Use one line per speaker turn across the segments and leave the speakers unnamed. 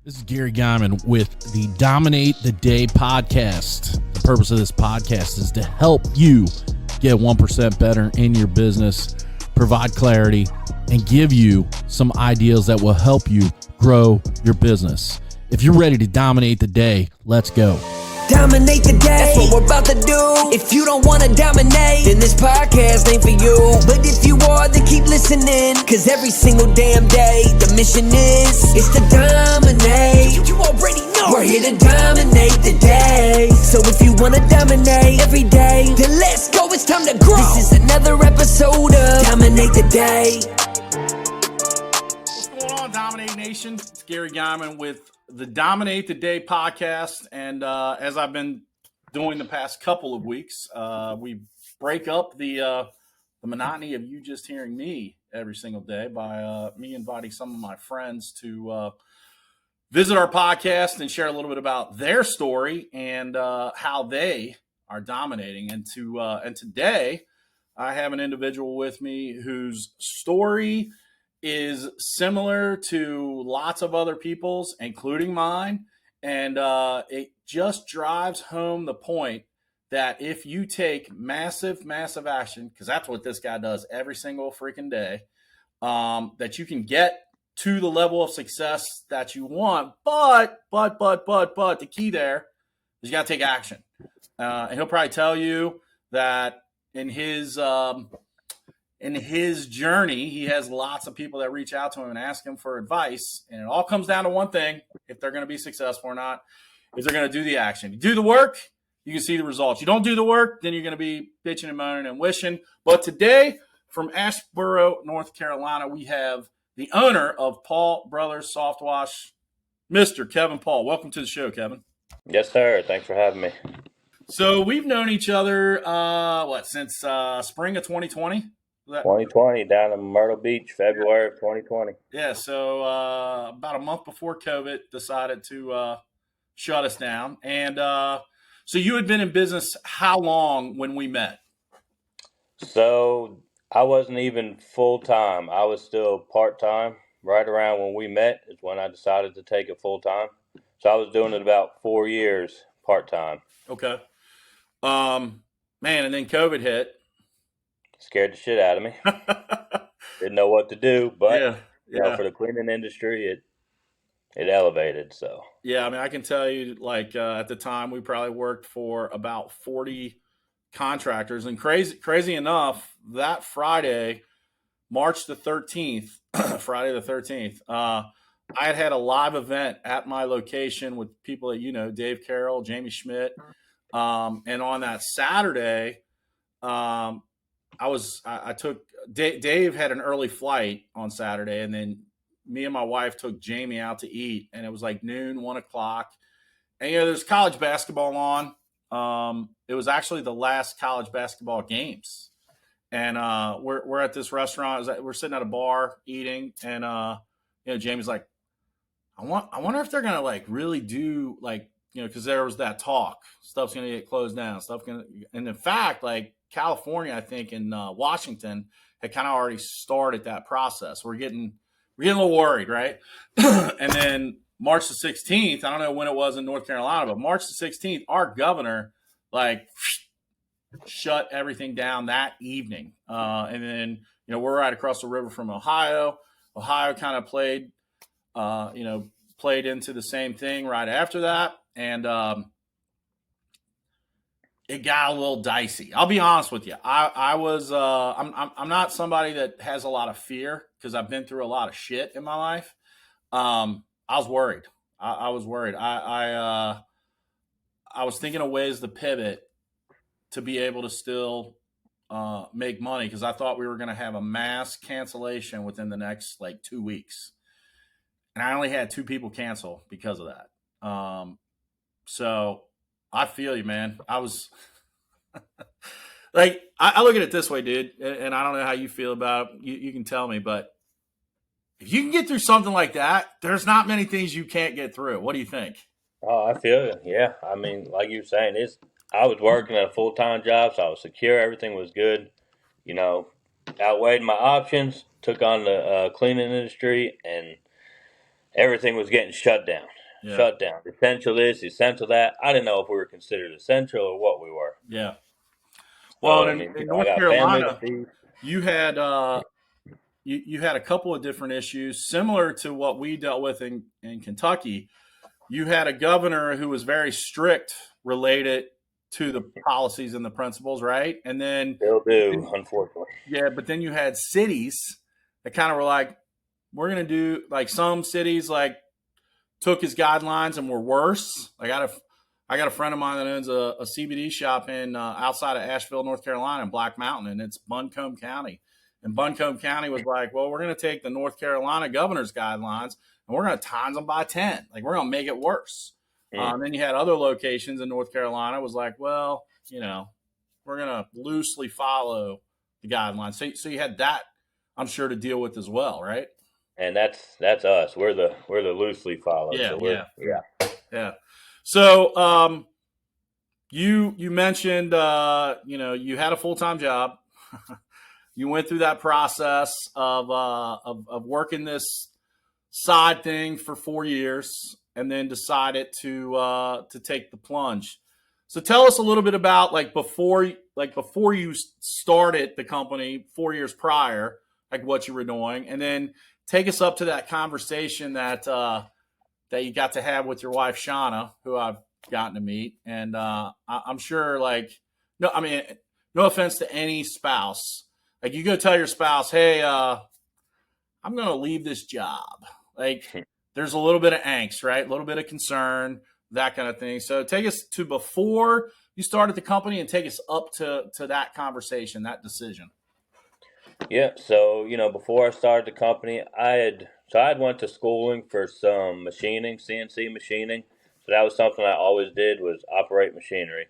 This is Gary Geiman with the DMN8 the Day Podcast. The purpose of this podcast is to help you get 1% better in your business, provide clarity, and give you some ideas that will help you grow your business. If you're ready to dominate the day, let's go.
Dominate the day, that's what we're about to do. If you don't want to dominate, then this podcast ain't for you. But if you are, then keep listening, cause every single damn day, the mission is to dominate. You already know we're here to dominate the day. So if you want to dominate every day, then let's go, it's time to grow. This is another episode of Dominate the Day.
What's going on, DMN8 Nation? It's Gary Geiman with the DMN8 the Day Podcast. And as I've been doing the past couple of weeks, we break up the monotony of you just hearing me every single day by me inviting some of my friends to visit our podcast and share a little bit about their story and how they are dominating. And today I have an individual with me whose story is similar to lots of other people's, including mine. And it just drives home the point that if you take massive action, because that's what this guy does every single freaking day, that you can get to the level of success that you want. But the key there is you got to take action. And he'll probably tell you that in his journey, he has lots of people that reach out to him and ask him for advice. And it all comes down to one thing: if they're going to be successful or not, is they're going to do the action. You do the work, you can see the results. You don't do the work, then you're going to be bitching and moaning and wishing. But today, from Asheboro, North Carolina, we have the owner of Paul Brothers Softwash, Mr. Kevin Paul. Welcome to the show, Kevin.
Yes, sir. Thanks for having me.
So we've known each other, since spring of 2020?
2020 down in Myrtle Beach, February of 2020.
Yeah, so about a month before COVID decided to shut us down. And so you had been in business how long when we met?
So I wasn't even full-time. I was still part-time. Right around when we met is when I decided to take it full-time. So I was doing it about 4 years part-time.
Okay. Man, and then COVID hit.
Scared the shit out of me. Didn't know what to do, but You know, for the cleaning industry, it elevated. So
yeah, I mean, I can tell you, like at the time, we probably worked for about 40 contractors, and crazy enough, that Friday, March the 13th, Friday the 13th, I had a live event at my location with people that you know, Dave Carroll, Jamie Schmidt, and on that Saturday, Dave had an early flight on Saturday, and then me and my wife took Jamie out to eat, and it was like noon, 1 o'clock. And, you know, there's college basketball on. It was actually the last college basketball games. And we're at this restaurant. We're sitting at a bar eating, and, you know, Jamie's like, I wonder if they're going to like really do like, you know, because there was that talk. Stuff's going to get closed down. And in fact, like, California, I think, and Washington had kind of already started that process. We're getting a little worried, right? And then March the 16th, I don't know when it was in North Carolina, but March the 16th, our governor like shut everything down that evening. And then, you know, we're right across the river from Ohio. Ohio kind of played into the same thing right after that. And it got a little dicey. I'll be honest with you. I'm not somebody that has a lot of fear because I've been through a lot of shit in my life. I was worried. I was worried. I was thinking of ways to pivot to be able to still make money, because I thought we were going to have a mass cancellation within the next like 2 weeks. And I only had 2 people cancel because of that. So I feel you, man. I was like, I look at it this way, dude, and I don't know how you feel about it. You can tell me, but if you can get through something like that, there's not many things you can't get through. What do you think?
Oh, I feel you. Yeah. I mean, like you were saying, I was working at a full-time job, so I was secure. Everything was good. You know, outweighed my options, took on the cleaning industry, and everything was getting shut down.
Yeah.
Shut down. Essential this, essential that. I didn't know if we were considered essential or what we were.
Yeah.
So,
Well,
I
in,
mean,
in
I
North
got family to
Carolina,
feed.
you had you had a couple of different issues similar to what we dealt with in Kentucky. You had a governor who was very strict related to the policies and the principles, right? And then
Still do, unfortunately.
yeah, but then you had cities that kind of were like, we're going to do, like, some cities like took his guidelines and were worse. I got a friend of mine that owns a CBD shop in outside of Asheville, North Carolina, in Black Mountain, and it's Buncombe County. And Buncombe County was like, well, we're going to take the North Carolina governor's guidelines and we're going to times them by 10. Like, we're going to make it worse. And then you had other locations in North Carolina was like, well, we're going to loosely follow the guidelines. So you had that, I'm sure, to deal with as well, right?
And that's us. We're the loosely followed.
Yeah,
so
yeah. So you mentioned you had a full-time job. You went through that process of working this side thing for 4 years, and then decided to take the plunge. So tell us a little bit about before you started the company 4 years prior, like what you were doing, and then take us up to that conversation that you got to have with your wife Shauna, who I've gotten to meet, and I'm sure no offense to any spouse, like you go tell your spouse, hey, I'm going to leave this job. Like there's a little bit of angst, right? A little bit of concern, that kind of thing. So take us to before you started the company and take us up to that conversation, that decision.
Yeah. So, before I started the company, I had went to schooling for some machining, CNC machining. So that was something I always did, was operate machinery.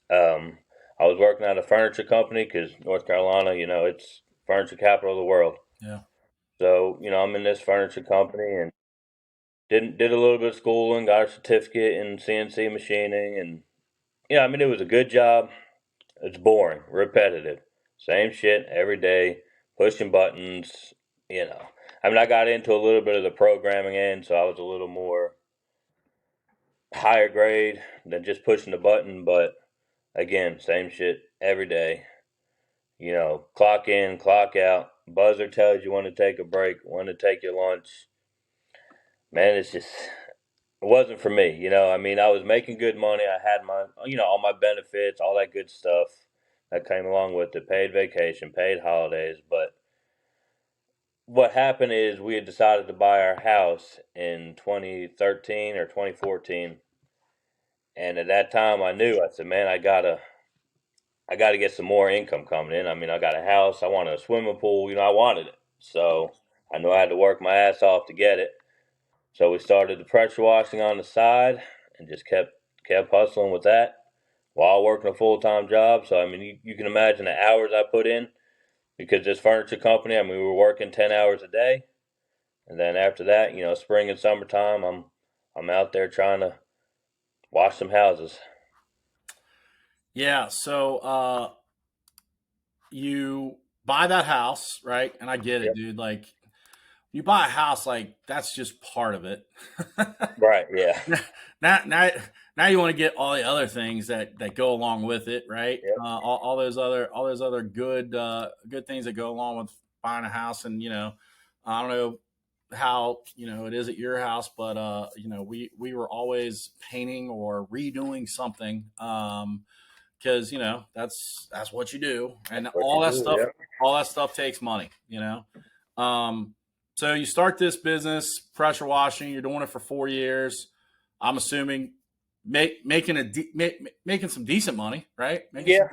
I was working at a furniture company because North Carolina, it's furniture capital of the world.
Yeah.
So, I'm in this furniture company and did a little bit of schooling, got a certificate in CNC machining, and it was a good job. It's boring, repetitive, same shit every day, pushing buttons. I got into a little bit of the programming end, so I was a little more higher grade than just pushing the button. But again, same shit every day. Clock in, clock out. Buzzer tells you when to take a break, when to take your lunch. Man, it wasn't for me. I was making good money. I had my, all my benefits, all that good stuff that came along with it, paid vacation, paid holidays. But what happened is we had decided to buy our house in 2013 or 2014. And at that time I said, man, I gotta get some more income coming in. I got a house, I wanted a swimming pool, I wanted it. So I knew I had to work my ass off to get it. So we started the pressure washing on the side and just kept hustling with that while working a full-time job. So, you can imagine the hours I put in, because this furniture company, we were working 10 hours a day. And then after that, spring and summertime, I'm out there trying to wash some houses.
Yeah. So you buy that house, right? And I get it, dude. Like, you buy a house, that's just part of it.
Right. Yeah.
Now you want to get all the other things that go along with it, right?
Yep.
All those other good things that go along with buying a house. And I don't know how it is at your house, but we were always painting or redoing something, because that's what you do, and all that stuff takes money. So you start this business, pressure washing. You're doing it for 4 years. I'm assuming making some decent money, right?
Yeah,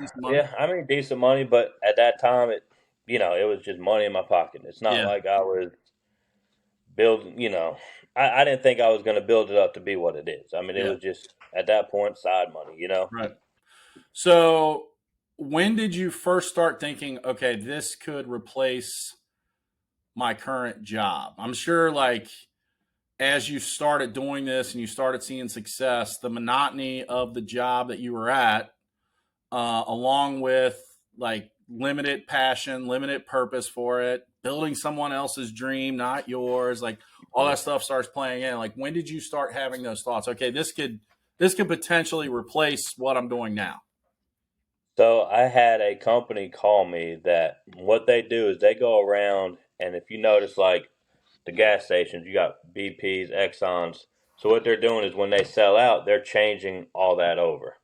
decent money, but at that time, it was just money in my pocket. It's not like I was building. I didn't think I was going to build it up to be what it is. It was just at that point side money.
Right. So when did you first start thinking, okay, this could replace my current job? I'm sure, as you started doing this and you started seeing success, the monotony of the job that you were at, along with limited passion, limited purpose for it, building someone else's dream, not yours, all that stuff starts playing in. Like, when did you start having those thoughts? Okay, this could potentially replace what I'm doing now.
So I had a company call me that what they do is they go around, and if you notice, like the gas stations, you got BPs, Exxons. So what they're doing is when they sell out, they're changing all that over.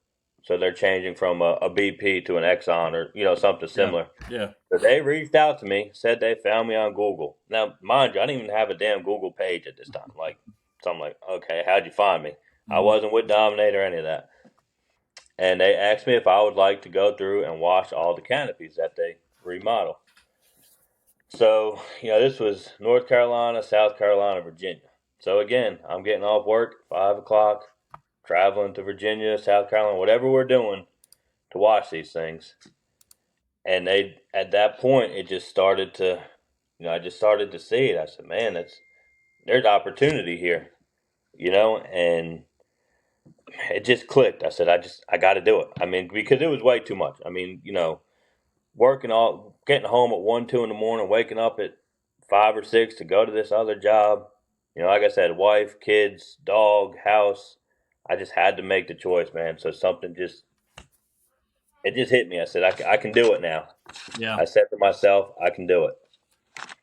So they're changing from a BP to an Exxon or, something similar.
Yeah.
So they reached out to me, said they found me on Google. Now, mind you, I didn't even have a damn Google page at this time. So I'm like, okay, how'd you find me?
Mm-hmm.
I wasn't with Dominate or any of that. And they asked me if I would like to go through and wash all the canopies that they remodel. So, this was North Carolina, South Carolina, Virginia. So again, I'm getting off work at 5 o'clock, traveling to Virginia, South Carolina, whatever we're doing to wash these things. And at that point, it just started to, I just started to see it. I said, man, there's opportunity here, and it just clicked. I said, I got to do it. I mean, because it was way too much. I mean, getting home at 1, 2 in the morning, waking up at 5 or 6 to go to this other job. Like I said, wife, kids, dog, house. I just had to make the choice, man. So it just hit me. I said, I can do it now.
Yeah.
I said to myself, I can do it.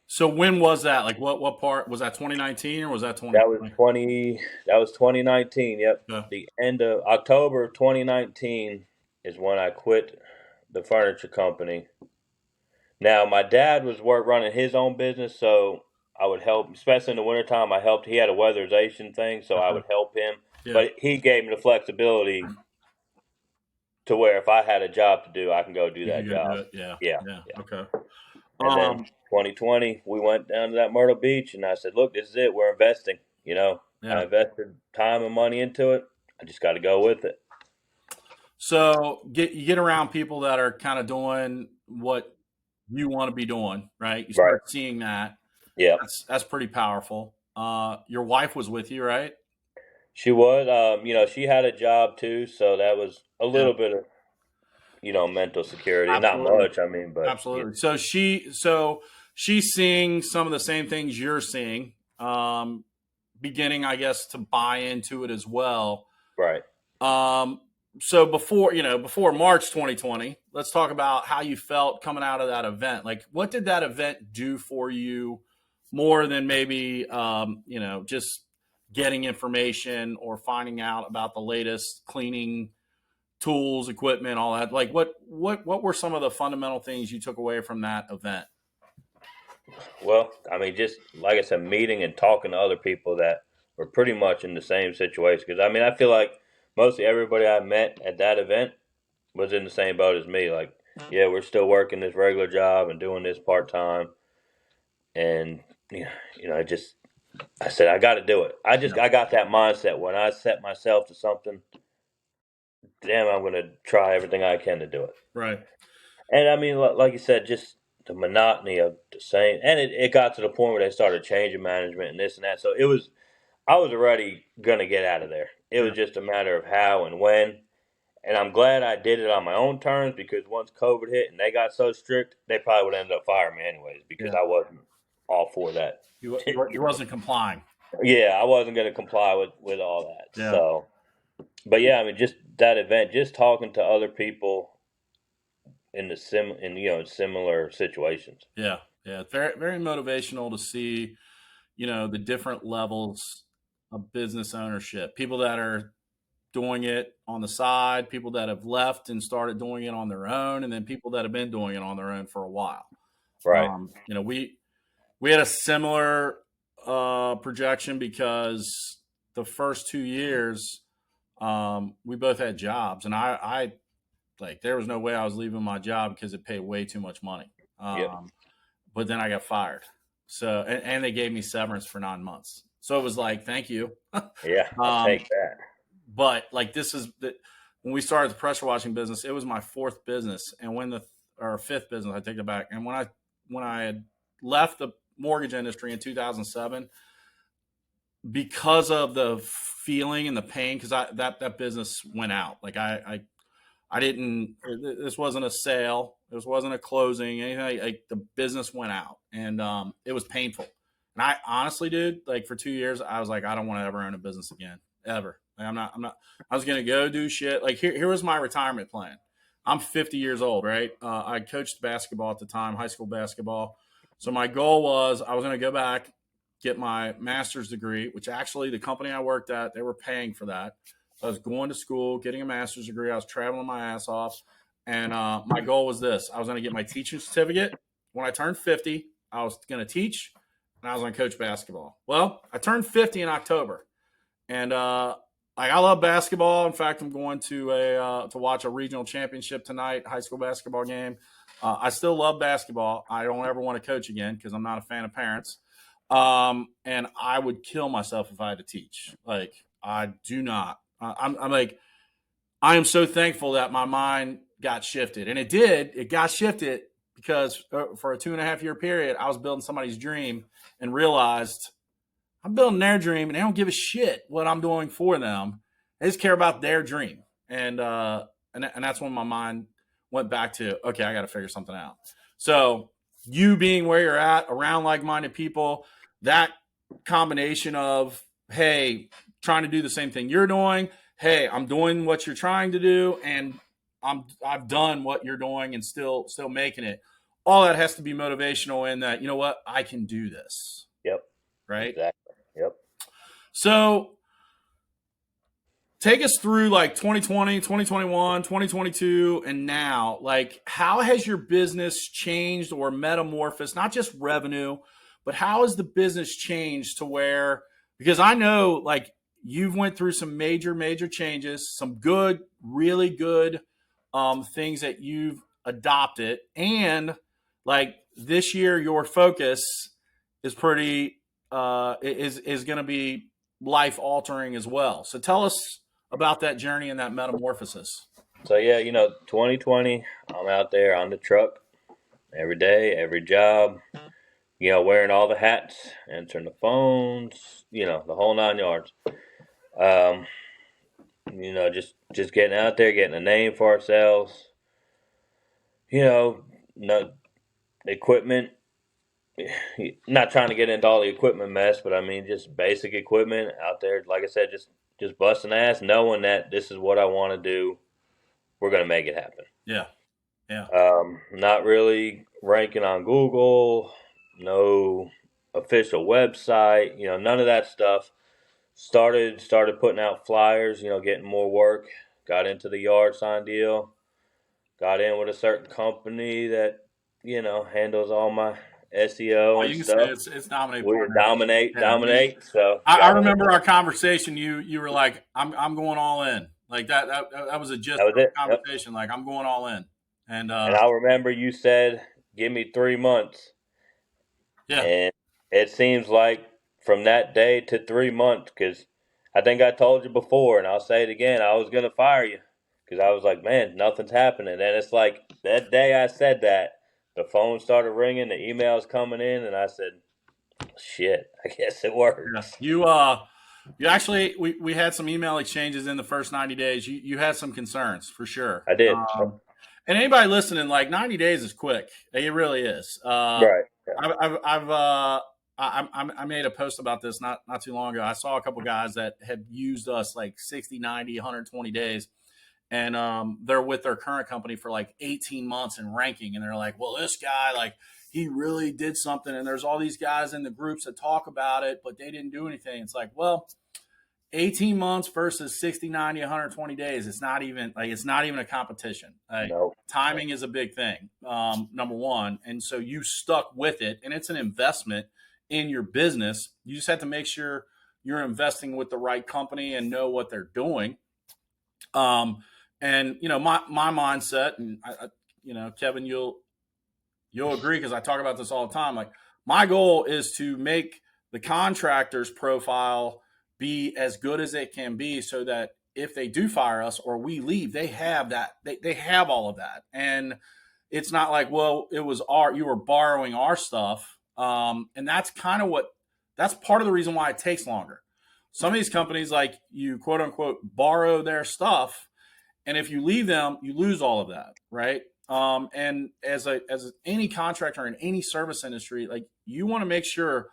So when was that? Like, what part was that? 2019 or was that 2020?
That was 2019. Yep.
Yeah.
The end of October of 2019 is when I quit the furniture company. Now, my dad was running his own business, so I would help, especially in the wintertime. He had a weatherization thing, so I would help him. Yeah. But he gave me the flexibility to where if I had a job to do, I can go do that job.
Yeah. Okay.
And then 2020, we went down to that Myrtle Beach, and I said, look, this is it. We're investing, I invested time and money into it. I just got to go with it.
So you get around people that are kind of doing what you want to be doing, right? You start seeing that.
Yeah.
That's pretty powerful. Your wife was with you, right?
She was. She had a job too, so that was a little bit of, mental security. Absolutely. Not much, I mean, but
absolutely. So she's seeing some of the same things you're seeing, beginning, I guess, to buy into it as well.
Right.
So before March 2020, let's talk about how you felt coming out of that event. Like, what did that event do for you more than maybe, just getting information or finding out about the latest cleaning tools, equipment, all that? Like, what were some of the fundamental things you took away from that event?
Well, I mean, just like I said, meeting and talking to other people that were pretty much in the same situation. Because, I mean, I feel like mostly everybody I met at that event was in the same boat as me. Like, yeah, we're still working this regular job and doing this part-time. And, I said, I got to do it. I got that mindset when I set myself to something, damn, I'm going to try everything I can to do it.
Right.
And I mean, like you said, just the monotony of the same. And it got to the point where they started changing management and this and that. So I was already going to get out of there. It was just a matter of how and when. And I'm glad I did it on my own terms, because once COVID hit and they got so strict, they probably would end up firing me anyways, because I wasn't all for that.
You wasn't complying.
Yeah, I wasn't going to comply with all that. Yeah. So, but yeah, I mean, just that event, just talking to other people in similar situations.
Yeah. Very, very motivational to see, the different levels of business ownership. People that are doing it on the side, people that have left and started doing it on their own, and then people that have been doing it on their own for a while.
Right.
We had a similar projection, because the first 2 years we both had jobs, and I there was no way I was leaving my job because it paid way too much money. But then I got fired. So, and they gave me severance for 9 months. So it was like, thank you.
Yeah, I'll take that.
But like, when we started the pressure washing business, it was my fourth business, and fifth business, I take it back. And when I had left the mortgage industry in 2007, because of the feeling and the pain, because that business went out. Like I didn't. This wasn't a sale. This wasn't a closing. Anything. Like the business went out, and it was painful. And I honestly, dude, like for 2 years, I was like, I don't want to ever own a business again, ever. Like, I'm not, I was going to go do shit. Like here was my retirement plan. I'm 50 years old, right? I coached basketball at the time, high school basketball. So my goal was I was going to go back, get my master's degree, which actually the company I worked at, they were paying for that. So I was going to school, getting a master's degree. I was traveling my ass off. And my goal was this. I was going to get my teaching certificate. When I turned 50, I was going to teach, and I was going to coach basketball. Well, I turned 50 in October. And I love basketball. In fact, I'm going to watch a regional championship tonight, high school basketball game. I still love basketball. I don't ever want to coach again because I'm not a fan of parents. And I would kill myself if I had to teach. Like, I do not. I'm like, I am so thankful that my mind got shifted. And it did. It got shifted because for a 2.5 year period, I was building somebody's dream and realized I'm building their dream and they don't give a shit what I'm doing for them. They just care about their dream. And that's when my mind went back to, okay, I got to figure something out. So you being where you're at, around like-minded people, that combination of, hey, trying to do the same thing you're doing, hey, I'm doing what you're trying to do, and I've done what you're doing and still making it. All that has to be motivational in that, you know what, I can do this.
Yep.
Right?
Exactly. Yep.
So take us through like 2020, 2021, 2022, and now. Like, how has your business changed or metamorphosed, not just revenue, but how has the business changed to where, because I know like you've went through some major changes, some good, really good things that you've adopted. And like this year, your focus is pretty, is going to be life altering as well. So tell us about that journey and that metamorphosis.
So yeah, 2020, I'm out there on the truck every day, every job, wearing all the hats, answering the phones, the whole 9 yards. Just getting out there, getting a name for ourselves. No equipment. Not trying to get into all the equipment mess, but I mean just basic equipment out there. Like I said, just busting ass, knowing that this is what I want to do. We're gonna make it happen.
Yeah.
Not really ranking on Google. No official website. None of that stuff. Started putting out flyers. Getting more work. Got into the yard sign deal. Got in with a certain company that handles all my SEO and
you can
stuff.
say it's Dominate.
We're dominate. So
I remember our conversation. You were like, I'm going all in. Like that was a just conversation. Yep. Like, I'm going all in. And
I remember you said, give me 3 months.
Yeah.
And it seems like from that day to 3 months, because I think I told you before, and I'll say it again, I was going to fire you. Because I was like, man, nothing's happening. And it's like that day I said that, the phone started ringing, the emails coming in, and I said, shit, I guess it works.
Yeah. You actually, we had some email exchanges in the first 90 days. You had some concerns for sure.
I did.
And anybody listening, like 90 days is quick. It really is.
Right.
Yeah. I made a post about this not too long ago. I saw a couple guys that had used us like 60, 90, 120 days. And they're with their current company for like 18 months in ranking. And they're like, well, this guy, like, he really did something. And there's all these guys in the groups that talk about it, but they didn't do anything. It's like, well, 18 months versus 60, 90, 120 days. It's not even a competition. Like,
no.
Timing is a big thing, number one. And so you stuck with it. And it's an investment in your business. You just have to make sure you're investing with the right company and know what they're doing. And my mindset, and Kevin, you'll agree because I talk about this all the time. Like, my goal is to make the contractor's profile be as good as it can be, so that if they do fire us or we leave, they have that. They have all of that, and it's not like, well, you were borrowing our stuff, and that's kind of that's part of the reason why it takes longer. Some of these companies, like, you quote unquote borrow their stuff. And if you leave them, you lose all of that, right? And as any contractor in any service industry, like, you want to make sure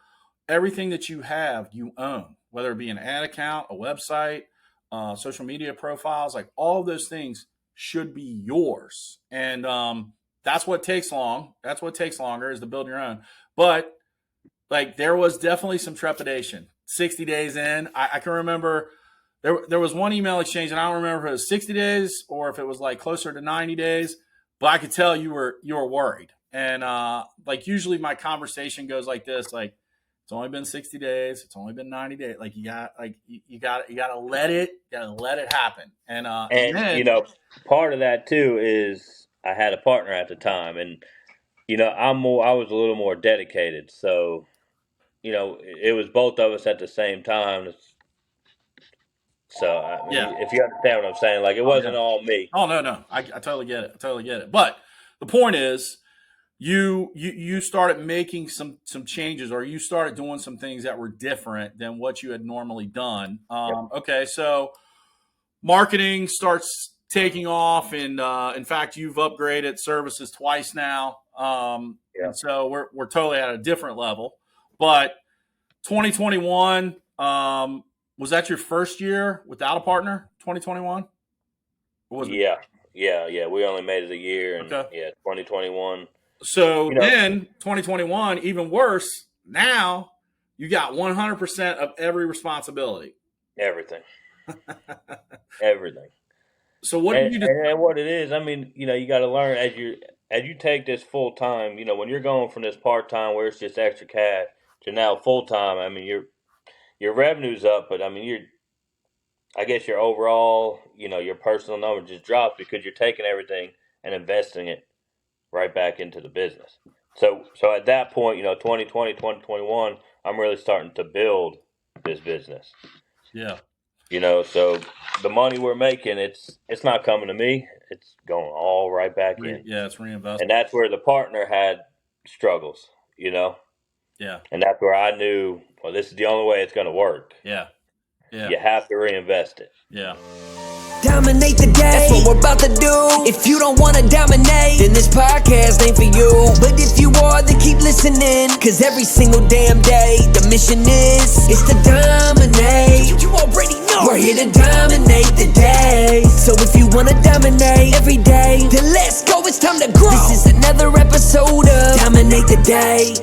everything that you have, you own, whether it be an ad account, a website, social media profiles, like all of those things should be yours. And that's what takes long. That's what takes longer is to build your own. But like there was definitely some trepidation. 60 days in, I can remember there was one email exchange, and I don't remember if it was 60 days or if it was like closer to 90 days, but I could tell you were worried. And like usually my conversation goes like this, like it's only been 60 days, it's only been 90 days. Like you gotta let it happen. And then,
you know, part of that too is I had a partner at the time, and you know, I was a little more dedicated. So, you know, it was both of us at the same time. So, I mean, if you understand what I'm saying, like it wasn't all me.
Oh, no. I totally get it. But the point is, you started making some changes, or you started doing some things that were different than what you had normally done. Okay, so marketing starts taking off, and in fact, you've upgraded services twice now. And so we're totally at a different level. But 2021, was that your first year without a partner? 2021?
Yeah. We only made it a year, and 2021.
So then 2021, even worse. Now you got 100% of every responsibility.
Everything. Everything.
So what do you do?
And what it is, I mean, you know, you got to learn as you take this full time. You know, when you're going from this part time where it's just extra cash to now full time, I mean, your revenue's up, but I mean, I guess your overall, you know, your personal number just drops because you're taking everything and investing it right back into the business. So at that point, you know, 2020, 2021, I'm really starting to build this business.
Yeah.
You know, so the money we're making, it's not coming to me. It's going all right back in.
Yeah, it's reinvested.
And that's where the partner had struggles, you know?
Yeah.
And that's where I knew, well, this is the only way it's going to work.
Yeah.
You have to reinvest it.
Yeah.
Dominate the day, that's what we're about to do. If you don't wanna dominate, then this podcast ain't for you. But if you are, then keep listening, cause every single damn day, the mission is to dominate. You already know we're here to dominate the day. So if you wanna dominate every day, then let's go, it's time to grow. This is another episode of Dominate the Day.